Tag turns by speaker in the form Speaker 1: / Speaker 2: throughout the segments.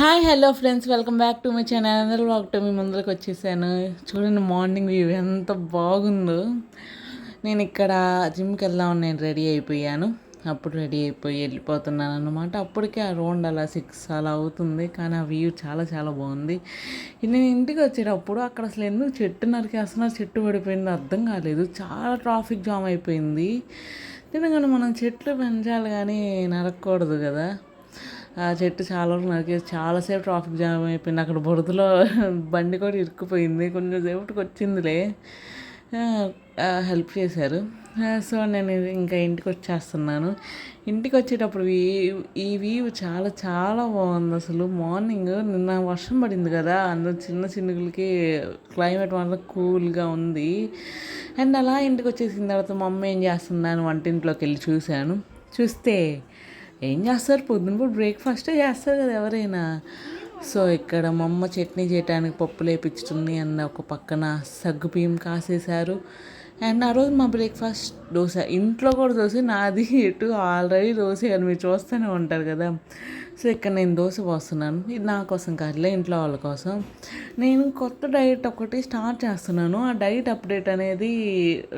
Speaker 1: Hi hello friends, welcome back to my channel. అందరూ blog to me ముందరకు వచ్చేసాను. చూడండి మార్నింగ్ వ్యూ ఎంత బాగుందో. నేను ఇక్కడ జిమ్కి వెళ్దామని నేను రెడీ అయిపోయాను. అప్పుడు రెడీ అయిపోయి వెళ్ళిపోతున్నాను అనమాట. అప్పటికే ఆ రౌండ్ అలా 6 అలా అవుతుంది, కానీ ఆ వ్యూ చాలా చాలా బాగుంది. నేను ఇంటికి వచ్చేటప్పుడు అక్కడ అసలు ఎందుకు చెట్టు నరికేస్తున్నారు, చెట్టు పడిపోయింది అర్థం కాలేదు. చాలా ట్రాఫిక్ జామ్ అయిపోయింది. ఎందుకంటే మనం చెట్లు పెంచాలి కానీ నరకూడదు కదా. ఆ చెట్టు చాలా వరకు నరికేసి చాలాసేపు ట్రాఫిక్ జామ్ అయిపోయింది. అక్కడ బురదలో బండి కూడా ఇరుక్కుపోయింది. కొంచెం సేపటికి వచ్చిందిలే, హెల్ప్ చేశారు. సో నేను ఇంకా ఇంటికి వచ్చేస్తున్నాను. ఇంటికి వచ్చేటప్పుడు ఈ వ్యూ చాలా చాలా బాగుంది. అసలు మార్నింగ్ నిన్న వర్షం పడింది కదా, అందులో చిన్న చినుకులకి క్లైమేట్ మాత్రం కూల్గా ఉంది. అండ్ అలా ఇంటికి వచ్చేసిన తర్వాత మా అమ్మ ఏం చేస్తుందని వంటింట్లోకి వెళ్ళి చూస్తే ఏం చేస్తారు, పొద్దున బ్రేక్ఫాస్టే చేస్తారు కదా ఎవరైనా. సో ఇక్కడ మా అమ్మ చట్నీ చేయడానికి పప్పు లేపించుతుంది అండ్ ఒక పక్కన సగ్గు బియ్యం కాసేశారు. అండ్ ఆ రోజు మా బ్రేక్ఫాస్ట్ దోశ. ఇంట్లో కూడా దోశ, నాది ఎటు ఆల్రెడీ దోశ అని మీరు చూస్తూనే ఉంటారు కదా. సో ఇక్కడ నేను దోశ పోస్తున్నాను. ఇది నా కోసం కాదులే, ఇంట్లో వాళ్ళ కోసం. నేను కొత్త డైట్ ఒకటి స్టార్ట్ చేస్తున్నాను. ఆ డైట్ అప్డేట్ అనేది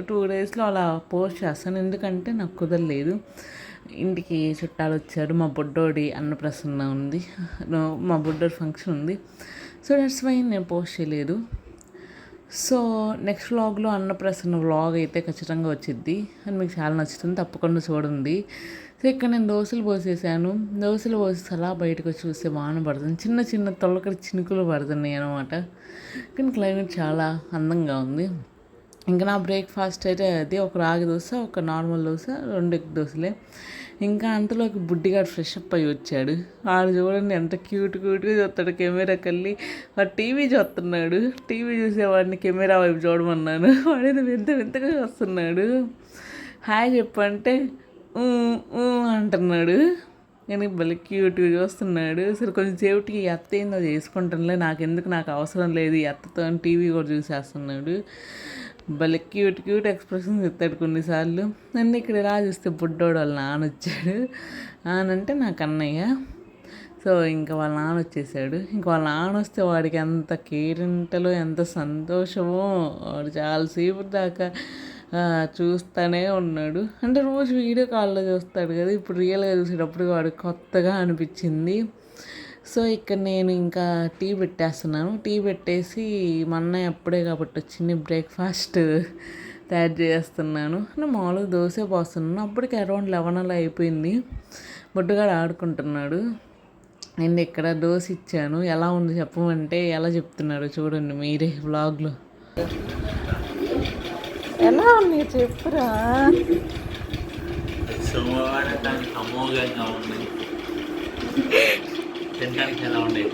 Speaker 1: 2 డేస్లో అలా పోస్ట్ చేస్తాను, ఎందుకంటే నాకు కుదరలేదు. ఇంటికి చుట్టాలు వచ్చారు. మా బుడ్డోడి అన్నప్రసన్న ఉంది, మా బుడ్డోడి ఫంక్షన్ ఉంది. సో దట్స్ వై నేను పోస్ట్ చేయలేదు. సో నెక్స్ట్ వ్లాగ్లో అన్నప్రసన్న వ్లాగ్ అయితే ఖచ్చితంగా వచ్చిద్ది అని మీకు చాలా నచ్చుతుంది, తప్పకుండా చూడండి. సో ఇక్కడ నేను దోశలు పోసేసాను. దోశలు పోసి అలా బయటకు వచ్చి చూస్తే వాన పడుతుంది, చిన్న చిన్న తొలకరి చినుకులు పడుతున్నాయి అనమాట. కానీ క్లైమేట్ చాలా అందంగా ఉంది. ఇంకా నా బ్రేక్ఫాస్ట్ అయితే అది ఒక రాగి దోశ, ఒక నార్మల్ దోశ, 2 ఎగ్ దోశలే. ఇంకా అంతలోకి బుడ్డిగాడు ఫ్రెష్ అప్ అయ్యి వచ్చాడు. వాడు చూడండి ఎంత క్యూట్గా చూస్తాడు కెమెరాకి వెళ్ళి. వాడు టీవీ చూస్తున్నాడు. టీవీ చూసేవాడిని కెమెరా వైపు చూడమన్నాను, వాడేది వింత వింతగా చూస్తున్నాడు. హాయ్ చెప్పంటే అంటున్నాడు. కానీ భలే క్యూట్గా చూస్తున్నాడు. అసలు కొంచెం సేపటికి ఈ అత్త ఏందో చేసుకుంటానులే, నాకు అవసరం లేదు ఈ అత్తతో టీవీ కూడా చూసేస్తున్నాడు. భలే క్యూట్ ఎక్స్ప్రెషన్స్ ఇస్తాడు కొన్నిసార్లు. నన్ను ఇక్కడ ఎలా చూస్తే బుడ్డోడు వాళ్ళ నాన్న వచ్చాడు. నానంటే నాకు అన్నయ్య. సో ఇంకా వాళ్ళ నాన్న వచ్చేసాడు. ఇంకా వాళ్ళ నాన్న వస్తే వాడికి ఎంత కేరింతలో ఎంత సంతోషమో. వాడు చాలాసేపు దాకా చూస్తూనే ఉన్నాడు. అంటే రోజు వీడియో కాల్లో చూస్తాడు కదా, ఇప్పుడు రియల్గా చూసేటప్పుడు వాడు కొత్తగా అనిపించింది. సో ఇక్కడ నేను ఇంకా టీ పెట్టేస్తున్నాను. టీ పెట్టేసి మా అన్నయ్య అప్పుడే కాబట్టి వచ్చింది, బ్రేక్ఫాస్ట్ తయారు చేస్తున్నాను. నేను మామూలుగా దోశ పోస్తున్నాను. అప్పటికి అరౌండ్ 11 అలా అయిపోయింది. బుడ్డగాడు ఆడుకుంటున్నాడు. నేను ఇక్కడ దోశ ఇచ్చాను. ఎలా ఉంది చెప్పమంటే ఎలా చెప్తున్నాడు చూడండి మీరే వ్లాగ్లో. ఎలా ఉంది చెప్పురా.
Speaker 2: తినడానికి ఎలా ఉండేది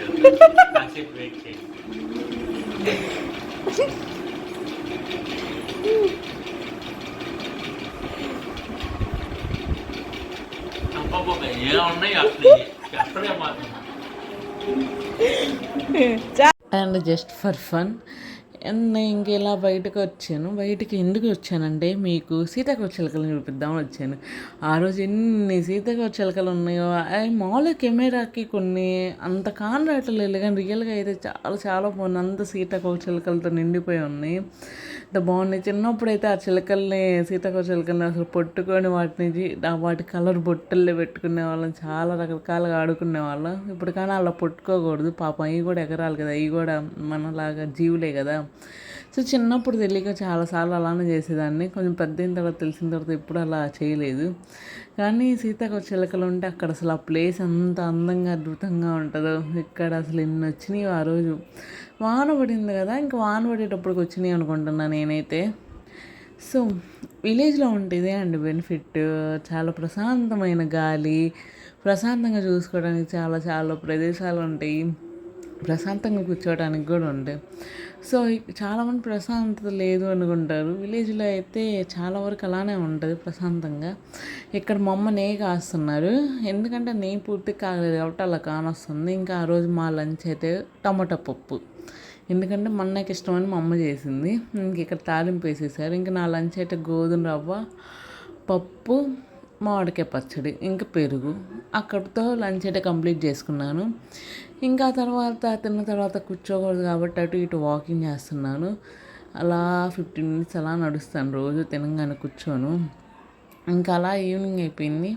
Speaker 2: కాసేపు వెయిట్ చేయండి. ఎలా ఉన్నాయి అసలు ఎప్పుడే మాత్రం.
Speaker 1: And just for fun. నేను ఇంక ఇలా బయటికి ఎందుకు వచ్చానంటే మీకు సీతాకోక చిలుకలను చూపిద్దామని వచ్చాను. ఆ రోజు ఎన్ని సీతాకోక చిలుకలు ఉన్నాయో. మామూలుగా కెమెరాకి కొన్ని అంత కానరాటలేదు, కానీ రియల్గా అయితే చాలా చాలా బాగుంది. అంత సీతాకోక చిలుకలతో నిండిపోయి ఉన్నాయి, అంత బాగున్నాయి. చిన్నప్పుడు అయితే ఆ సీతాకోక చిలుకల్ని అసలు పట్టుకొని వాటి కలర్ బొట్టల్లో పెట్టుకునే వాళ్ళం, చాలా రకరకాలుగా ఆడుకునే వాళ్ళం. ఇప్పుడు కానీ అలా పట్టుకోకూడదు పాపం, అవి కూడా ఎగరాలి కదా, అవి కూడా మనలాగా జీవులే కదా. సో చిన్నప్పుడు తెలియక చాలాసార్లు అలానే చేసేదాన్ని. కొంచెం పెద్ద అయిన తర్వాత తెలిసిన తర్వాత ఎప్పుడు అలా చేయలేదు. కానీ సీతాకోక చిలుకలు ఉంటే అక్కడ అసలు ఆ ప్లేస్ ఎంత అందంగా అద్భుతంగా ఉంటుందో. ఇక్కడ అసలు ఎన్ని వచ్చినాయి ఆ రోజు. వాన పడింది కదా, ఇంకా వాన పడేటప్పటికి వచ్చినాయి అనుకుంటున్నా నేనైతే. సో విలేజ్లో ఉంటే ఇదే అండి బెనిఫిట్. చాలా ప్రశాంతమైన గాలి, ప్రశాంతంగా చూసుకోవడానికి చాలా చాలా ప్రదేశాలు ఉంటాయి, ప్రశాంతంగా కూర్చోవడానికి కూడా ఉంటాయి. సో చాలామంది ప్రశాంతత లేదు అనుకుంటారు. విలేజ్లో అయితే చాలా వరకు అలానే ఉంటుంది ప్రశాంతంగా. ఇక్కడ మా అమ్మ నెయ్యి కాస్తున్నారు, ఎందుకంటే నెయ్యి పూర్తిగా కాగలేదు కాబట్టి అలా కానొస్తుంది. ఇంకా ఆ రోజు మా లంచ్ అయితే టమాటా పప్పు, ఎందుకంటే మా అన్నయ్యకి ఇష్టమని మా అమ్మ చేసింది. ఇంక ఇక్కడ తాలింపు వేసేసారు. ఇంకా నా లంచ్ అయితే గోధుమ రవ్వ పప్పు, మామిడికాయ పచ్చడి ఇంకా పెరుగు. అక్కడితో లంచ్ అయితే కంప్లీట్ చేసుకున్నాను. ఇంకా తర్వాత తిన్న తర్వాత కూర్చోకూడదు కాబట్టి అటు ఇటు వాకింగ్ చేస్తున్నాను. అలా 15 మినిట్స్ అలా నడుస్తాను రోజు తినంగానే కూర్చోను. ఇంకా అలా ఈవినింగ్ అయిపోయింది.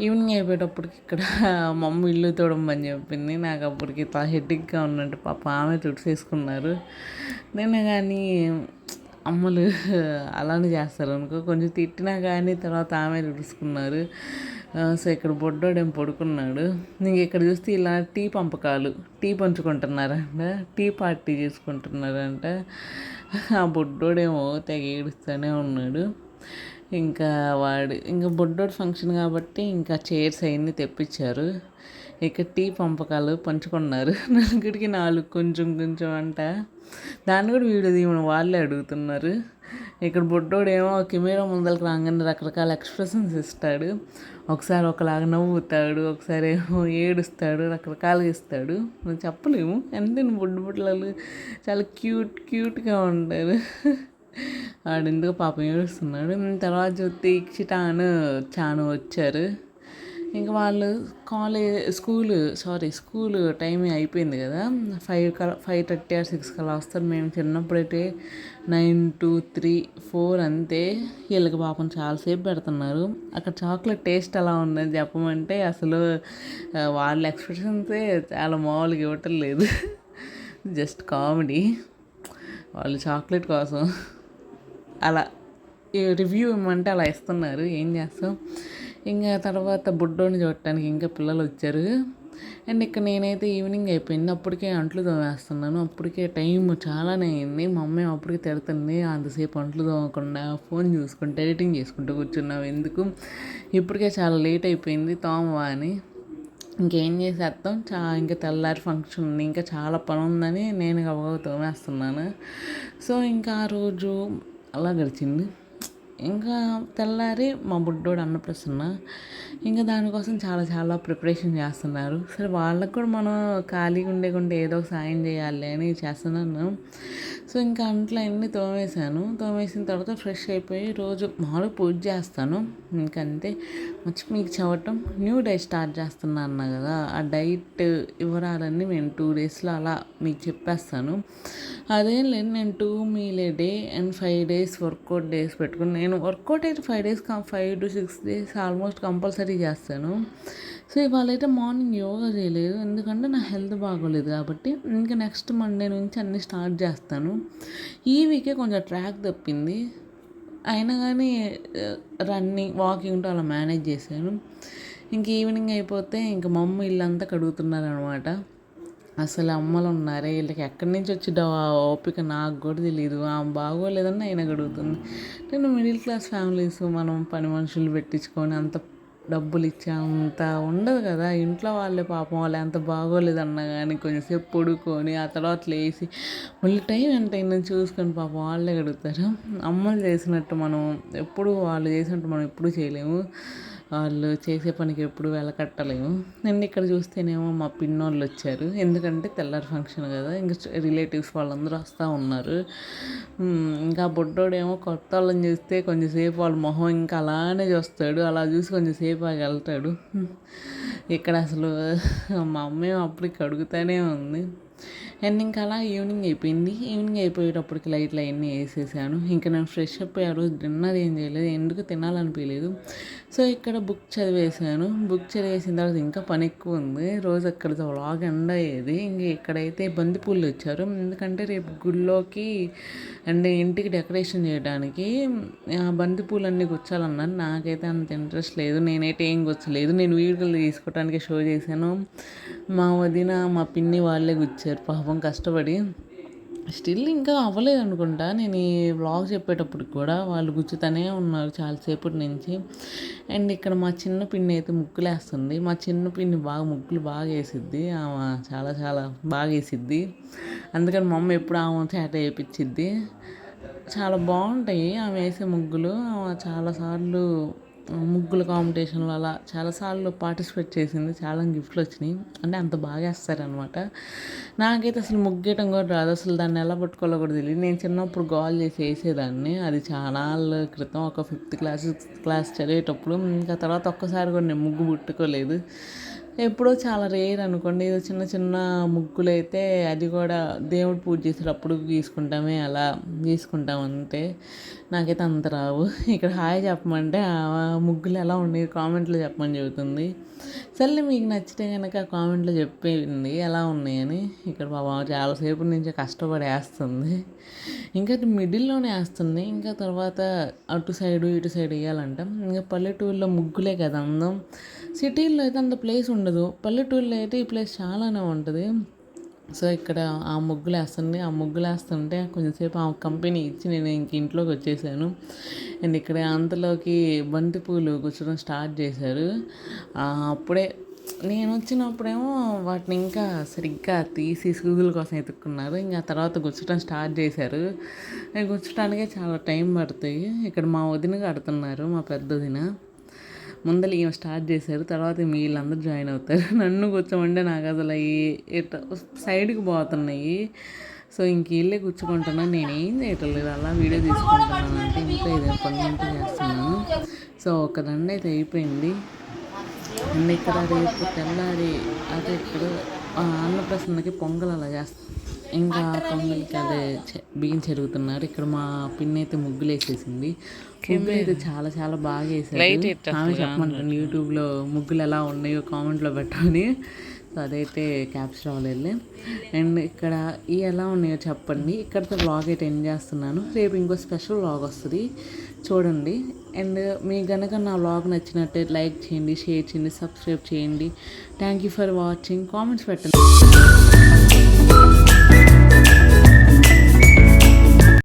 Speaker 1: ఈవినింగ్ అయిపోయేటప్పటికి ఇక్కడ మా అమ్మ ఇల్లు తోడమని చెప్పింది. నాకు అప్పటికి ఇట్లా హెడ్డిక్గా ఉన్నట్టు పాప ఆమె తుడిసేసుకున్నారు. నేను కానీ అమ్మలు అలానే చేస్తారు అనుకో, కొంచెం తిట్టినా కానీ తర్వాత ఆమె తుడుచుకున్నారు. సో ఇక్కడ బొడ్డోడేం పడుకున్నాడు. నీకు ఇక్కడ చూస్తే ఇలా టీ పంపకాలు, టీ పంచుకుంటున్నారంట, టీ పార్టీ చేసుకుంటున్నారంట. ఆ బొడ్డోడేమో తెగ ఏడుస్తూనే ఉన్నాడు. ఇంకా బొడ్డోడు ఫంక్షన్ కాబట్టి ఇంకా చైర్స్ అవన్నీ తెప్పించారు. ఇక టీ పంపకాలు పంచుకున్నారు. నలుగురికి 4 కొంచెం కొంచెం అంట. దాన్ని కూడా వీడియో తీయమని వాళ్ళే అడుగుతున్నారు. ఇక్కడ బొడ్డోడేమో కెమెరా ముందరకు రాగానే రకరకాల ఎక్స్ప్రెషన్స్ ఇస్తాడు. ఒకసారి ఒకలాగా నవ్వుతాడు, ఒకసారి ఏమో ఏడుస్తాడు, రకరకాలుగా ఇస్తాడు. మనం చెప్పలేము. అంటే బొడ్డు బుట్టలు చాలా క్యూట్గా ఉంటారు. వాడెందుకు పాపం ఏడుస్తున్నాడు. తర్వాత చూస్తే ఇక్షితాను చాను వచ్చారు. ఇంకా వాళ్ళు స్కూలు టైం అయిపోయింది కదా, 5:30 or 6 కలా వస్తారు. మేము చిన్నప్పుడైతే 9 to 3, 4 అంతే. వీళ్ళకి పాపం చాలాసేపు పెడుతున్నారు. అక్కడ చాక్లెట్ టేస్ట్ ఎలా ఉందని చెప్పమంటే అసలు వాళ్ళ ఎక్స్ప్రెషన్సే చాలా మామూలుగా ఇవ్వటం లేదు. Just comedy. వాళ్ళు చాక్లెట్ కోసం అలా రివ్యూ ఇవ్వమంటే అలా ఇస్తున్నారు. ఏం చేస్తాం. ఇంకా తర్వాత బుడ్డోని చూడటానికి ఇంకా పిల్లలు వచ్చారు. అండ్ ఇక్కడ నేనైతే ఈవినింగ్ అయిపోయింది. అప్పటికే అంట్లు తోమేస్తున్నాను. అప్పటికే టైం చాలానే అయింది. మా అమ్మ అప్పటికే తిడుతుంది, అంతసేపు అంట్లు తోమకుండా ఫోన్ చూసుకుంటూ ఎడిటింగ్ చేసుకుంటూ కూర్చున్నావు ఎందుకు, ఇప్పటికే చాలా లేట్ అయిపోయింది తోమవా అని. ఇంకేం చేసేస్తాం. ఇంకా తెల్లారి ఫంక్షన్ ఉంది, ఇంకా చాలా పని ఉందని నేను గబగబా తోమేస్తున్నాను. సో ఇంకా ఆ రోజు అలా గడిచింది. ఇంకా తెల్లారి మా బుడ్డోడు అన్నప్రసన్న. ఇంకా దానికోసం చాలా చాలా ప్రిపరేషన్ చేస్తున్నారు. సరే వాళ్ళకు కూడా మనం ఖాళీగా ఉండేకుంటే ఏదో ఒక సాయం చేయాలి అని చేస్తున్నాను. సో ఇంకా అంట్లో అన్నీ తోమేసిన తర్వాత ఫ్రెష్ అయిపోయి రోజు మామూలుగా పూజ చేస్తాను. ఇంకంతే. మీకు చెప్పటం న్యూ డైట్ స్టార్ట్ చేస్తున్నా అన్నా కదా, ఆ డైట్ వివరాలన్నీ నేను 2 daysలో అలా మీకు చెప్పేస్తాను. అదేం లేదు, నేను 2 meal a day and 5 days workout days పెట్టుకుని, నేను వర్కౌట్ అయితే 5 to 6 days ఆల్మోస్ట్ కంపల్సరీ చేస్తాను. సో ఇవాళ అయితే మార్నింగ్ యోగా చేయలేదు, ఎందుకంటే నా హెల్త్ బాగోలేదు కాబట్టి. ఇంకా నెక్స్ట్ మండే నుంచి అన్నీ స్టార్ట్ చేస్తాను. ఈ వీకే కొంచెం ట్రాక్ తప్పింది, అయినా కానీ వాకింగ్తో అలా మేనేజ్ చేశాను. ఇంక ఈవినింగ్ అయిపోతే ఇంక మా అమ్మ ఇల్లంతా కడుగుతున్నారనమాట. అసలు అమ్మలు ఉన్నారే, వీళ్ళకి ఎక్కడి నుంచి వచ్చిందో ఆ ఓపిక నాకు కూడా తెలియదు. ఆమె బాగోలేదని అయినా గడుగుతుంది. నేను మిడిల్ క్లాస్ ఫ్యామిలీస్, మనం పని మనుషులు పెట్టించుకొని అంత డబ్బులు ఇచ్చే అంత ఉండదు కదా. ఇంట్లో వాళ్ళే పాపం వాళ్ళు ఎంత బాగోలేదన్నా కానీ కొంచెంసేపు పడుకొని ఆ తర్వాత లేచి మళ్ళీ టైం ఎంత అయిందని చూసుకొని పాపం వాళ్ళే గడుగుతారు. అమ్మలు చేసినట్టు వాళ్ళు చేసినట్టు మనం ఎప్పుడూ చేయలేము. వాళ్ళు చేసే పనికి ఎప్పుడు వెలకట్టలేము. నేను ఇక్కడ చూస్తేనేమో మా పిన్నోళ్ళు వచ్చారు, ఎందుకంటే తెల్లారి ఫంక్షన్ కదా, ఇంకా రిలేటివ్స్ వాళ్ళందరూ వస్తూ ఉన్నారు. ఇంకా బొడ్డోడేమో కొత్త వాళ్ళని చూస్తే కొంచెంసేపు వాళ్ళ మొహం ఇంకా అలానే చూస్తాడు, అలా చూసి కొంచెంసేపు ఆగి వెళ్తాడు. ఇక్కడ అసలు మా అమ్మేమో అప్పటికి అడుగుతూనే ఉంది. అండ్ ఇంకా అలా ఈవినింగ్ అయిపోయింది. ఈవినింగ్ అయిపోయేటప్పటికి లైట్లు అవన్నీ వేసేసాను. ఇంకా నేను ఫ్రెష్ అప్ ఆ రోజు డిన్నర్ ఏం చేయలేదు, ఎందుకు తినాలనిపించలేదు. సో ఇక్కడ బుక్ చదివేసాను. బుక్ చదివేసిన తర్వాత ఇంకా పని ఎక్కువ ఉంది. రోజు అక్కడ వ్లాగ్ ఎండ్ అయ్యేది. ఇంక ఇక్కడైతే బంతిపూలు వచ్చారు, ఎందుకంటే రేపు గుళ్ళోకి అండ్ ఇంటికి డెకరేషన్ చేయడానికి బంతిపూలన్నీ గుచ్చాలన్నారు. నాకైతే అంత ఇంట్రెస్ట్ లేదు, నేనైతే ఏం గుచ్చలేదు. నేను వీడియోలు తీసుకోవడానికి షో చేశాను. మా వదిన మా పిన్ని వాళ్ళే గుచ్చారు పాపం కష్టపడి. స్టిల్ ఇంకా అవ్వలేదు అనుకుంటా. నేను ఈ వ్లాగ్ చెప్పేటప్పుడు కూడా వాళ్ళు గుచ్చుతూనే ఉన్నారు చాలాసేపటి నుంచి. అండ్ ఇక్కడ మా చిన్న పిన్ని అయితే ముగ్గులు వేస్తుంది. మా చిన్న పిన్ని ముగ్గులు బాగా వేసిద్ది. ఆమె చాలా చాలా బాగా వేసిద్ది. అందుకని మా అమ్మ ఎప్పుడు ఆమె చేట వేయించిద్ది. చాలా బాగుంటాయి ఆమె వేసే ముగ్గులు. చాలాసార్లు ముగ్గుల కాంపిటీషన్లో అలా చాలాసార్లు పార్టిసిపేట్ చేసింది. చాలా గిఫ్ట్లు వచ్చినాయి. అంటే అంత బాగా వేస్తారనమాట. నాకైతే అసలు ముగ్గేయటం కూడా రాదు. అసలు దాన్ని ఎలా పట్టుకోవాలో కూడా తెలియదు. నేను చిన్నప్పుడు గోల్ చేసి వేసేదాన్ని. అది చాలా క్రితం, ఒక 5th క్లాస్ 6th క్లాస్ చదివేటప్పుడు. ఇంకా తర్వాత ఒక్కసారి కూడా నేను ముగ్గు ముట్టుకోలేదు. ఎప్పుడో చాలా రేర్ అనుకోండి. ఏదో చిన్న చిన్న ముగ్గులు అయితే అది కూడా దేవుడు పూజ చేసేటప్పుడు గీసుకుంటామే, అలా గీసుకుంటాం అంతే. నాకైతే అంత రావు. ఇక్కడ హాయ్ చెప్పమంటే ఆ ముగ్గులు ఎలా ఉన్నాయి కామెంట్లో చెప్పమని చెబుతుంది. సర్లే మీకు నచ్చితే కనుక కామెంట్లో చెప్పేయండి ఎలా ఉన్నాయని. ఇక్కడ బాబా చాలాసేపు నుంచి కష్టపడి వేస్తుంది. ఇంకా మిడిల్లోనే వేస్తుంది. ఇంకా తర్వాత అటు సైడు ఇటు సైడ్ వేయాలంట. ఇంకా పల్లెటూరులో ముగ్గులే కదా అందం. సిటీల్లో అయితే అంత ప్లేస్ ఉండదు. పల్లెటూరులో అయితే ఈ ప్లేస్ చాలానే ఉంటుంది. సో ఇక్కడ ఆ ముగ్గులు వేస్తుంది. ఆ ముగ్గులు వేస్తుంటే కొంచెంసేపు ఆ కంపెనీ ఇచ్చి నేను ఇంక ఇంట్లోకి వచ్చేసాను. అండ్ ఇక్కడ అంతలోకి బంతిపూలు కూర్చోడం స్టార్ట్ చేశారు. అప్పుడే నేను వచ్చినప్పుడేమో వాటిని ఇంకా సరిగ్గా తీసి సూదుల కోసం ఎత్తుక్కున్నారు. ఇంకా తర్వాత గుచ్చడం స్టార్ట్ చేశారు. గుచ్చడానికే చాలా టైం పడుతుంది. ఇక్కడ మా వదిన కడుతున్నారు, మా పెద్ద వదిన. ముందర ఈమె స్టార్ట్ చేశారు, తర్వాత వీళ్ళందరూ జాయిన్ అవుతారు. నన్ను కూర్చోమంటే నాకు అసలు సైడ్కి పోతున్నాయి. సో ఇంక వీళ్ళే కూర్చుకుంటున్నాను. నేనేం చేయటం లేదు, అలా వీడియో తీసుకుంటున్నాను. అంటే ఇంకా ఇదే పని చేస్తున్నాను. సో ఒక దండ అయితే అయిపోయింది. అండ్ ఇక్కడ రేపు తెల్లారి అదే ఇక్కడ అన్నప్రసన్నకి పొంగల్ అలా చేస్తాను. ఇంకా పొంగల్కి అదే బియ్యం చెరుగుతున్నారు. ఇక్కడ మా పిన్ని అయితే ముగ్గులు వేసేసింది. ముగ్గులు అయితే చాలా చాలా బాగా వేసారు. ఆమె చెప్పమంటాను యూట్యూబ్లో ముగ్గులు ఎలా ఉన్నాయో కామెంట్లో పెట్టమని. సో అదైతే క్యాప్చర్ అవ్వలేదు. అండ్ ఇక్కడ ఈ ఎలా ఉన్నాయో చెప్పండి. ఇక్కడితో వ్లాగ్ అయితే ఎండ్ చేస్తున్నాను. రేపు ఇంకో స్పెషల్ వ్లాగ్ వస్తుంది, చూడండి. అండ్ మీకు కనుక నా వ్లాగ్ నచ్చినట్టే లైక్ చేయండి, షేర్ చేయండి, సబ్స్క్రైబ్ చేయండి. Thank you for watching. Comments పెట్టండి.